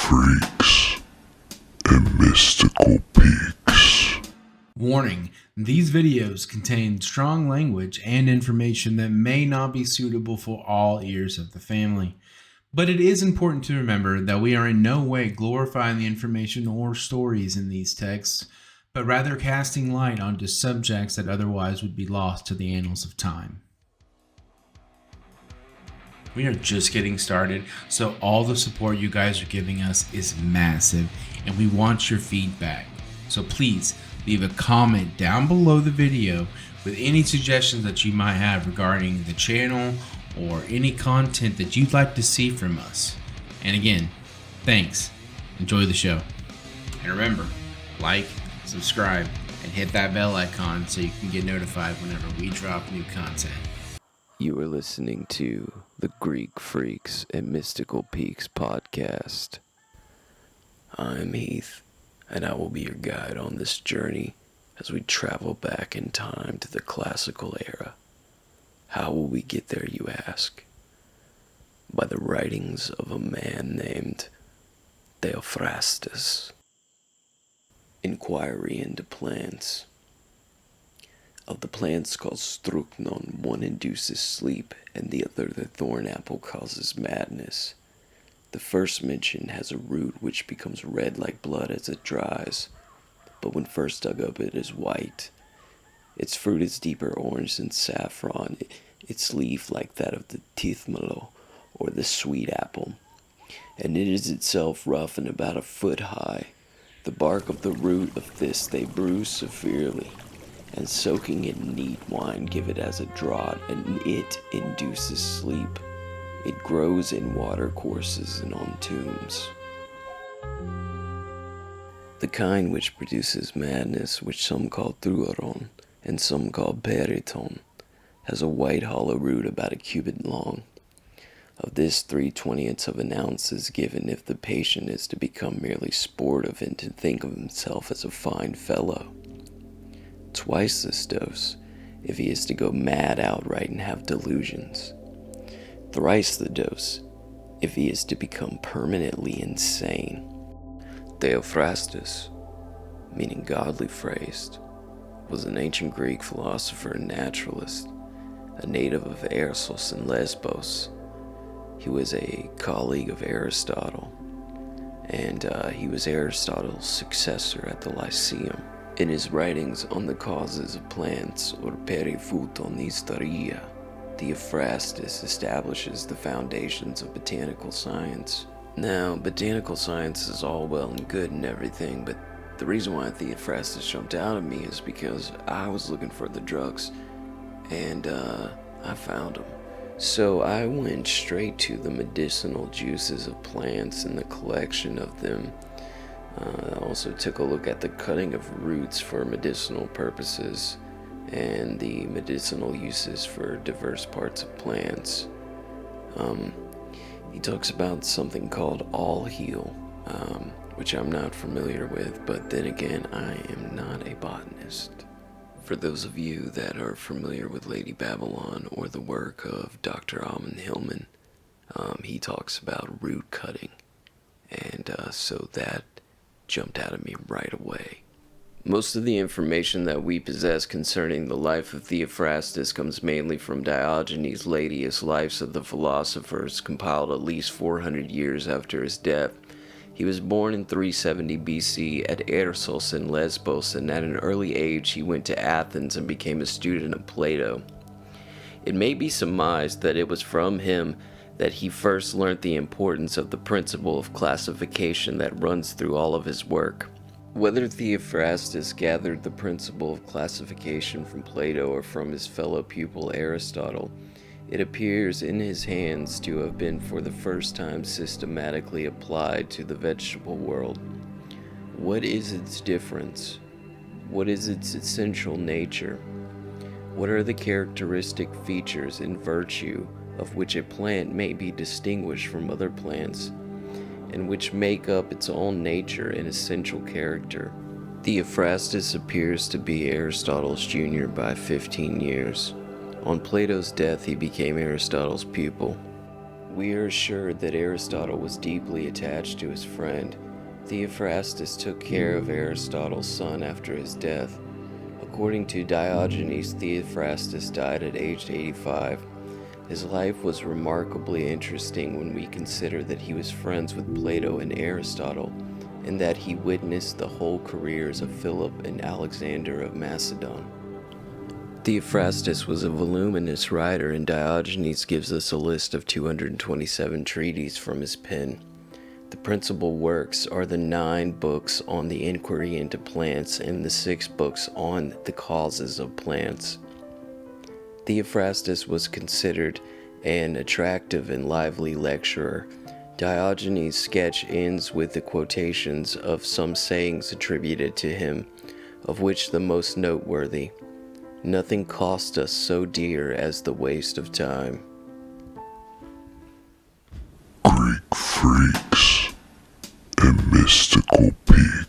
freaks, and mystical peaks. Warning, these videos contain strong language and information that may not be suitable for all ears of the family. But it is important to remember that we are in no way glorifying the information or stories in these texts, but rather casting light onto subjects that otherwise would be lost to the annals of time. We are just getting started, so all the support you guys are giving us is massive, and we want your feedback. So please leave a comment down below the video with any suggestions that you might have regarding the channel or any content that you'd like to see from us. And again, thanks. Enjoy the show. And remember, like, subscribe, and hit that bell icon so you can get notified whenever we drop new content. You are listening to the Greek Freaks and Mystical Peaks podcast. I'm Heath, and I will be your guide on this journey as we travel back in time to the classical era. How will we get there, you ask? By the writings of a man named Theophrastus. Enquiry into plants. Of the plants called strychnon, one induces sleep, and the other, the thorn apple, causes madness. The first mentioned has a root which becomes red like blood as it dries, but when first dug up it is white. Its fruit is deeper orange than saffron, its leaf like that of the tithmalo, or the sweet apple, and it is itself rough and about a foot high. The bark of the root of this they bruise severely, and soaking in neat wine give it as a draught, and it induces sleep. It grows in water courses and on tombs. The kind which produces madness, which some call thuaron, and some call periton, has a white hollow root about a cubit long. Of this 3/20 of an ounce is given if the patient is to become merely sportive and to think of himself as a fine fellow. Twice this dose, if he is to go mad outright and have delusions. Thrice the dose, if he is to become permanently insane. Theophrastus, meaning godly phrased, was an ancient Greek philosopher and naturalist, a native of Aristos and Lesbos. He was a colleague of Aristotle, and he was Aristotle's successor at the Lyceum. In his writings on the causes of plants, or Periphuton Historia, Theophrastus establishes the foundations of botanical science. Now, botanical science is all well and good and everything, but the reason why Theophrastus jumped out at me is because I was looking for the drugs, and I found them. So I went straight to the medicinal juices of plants and the collection of them. I also took a look at the cutting of roots for medicinal purposes and the medicinal uses for diverse parts of plants. He talks about something called all heal, which I'm not familiar with, but then again, I am not a botanist. For those of you that are familiar with Lady Babylon or the work of Dr. Almond Hillman, he talks about root cutting, and so that jumped out at me right away. Most of the information that we possess concerning the life of Theophrastus comes mainly from Diogenes Laertius' Lives of the Philosophers, compiled at least 400 years after his death. He was born in 370 BC at Aristos in Lesbos, and at an early age he went to Athens and became a student of Plato. It may be surmised that it was from him that he first learnt the importance of the principle of classification that runs through all of his work. Whether Theophrastus gathered the principle of classification from Plato or from his fellow pupil Aristotle, it appears in his hands to have been for the first time systematically applied to the vegetable world. What is its difference? What is its essential nature? What are the characteristic features and virtue of which a plant may be distinguished from other plants, and which make up its own nature and essential character? Theophrastus appears to be Aristotle's junior by 15 years. On Plato's death, he became Aristotle's pupil. we are assured that Aristotle was deeply attached to his friend. Theophrastus took care of Aristotle's son after his death. According to Diogenes, Theophrastus died at age 85. His life was remarkably interesting when we consider that he was friends with Plato and Aristotle, and that he witnessed the whole careers of Philip and Alexander of Macedon. Theophrastus was a voluminous writer, and Diogenes gives us a list of 227 treatises from his pen. The principal works are the 9 books on the Enquiry into plants and the 6 books on the causes of plants. Theophrastus was considered an attractive and lively lecturer. Diogenes' sketch ends with the quotations of some sayings attributed to him, of which the most noteworthy: "Nothing cost us so dear as the waste of time." Greek freaks and mystical peaks.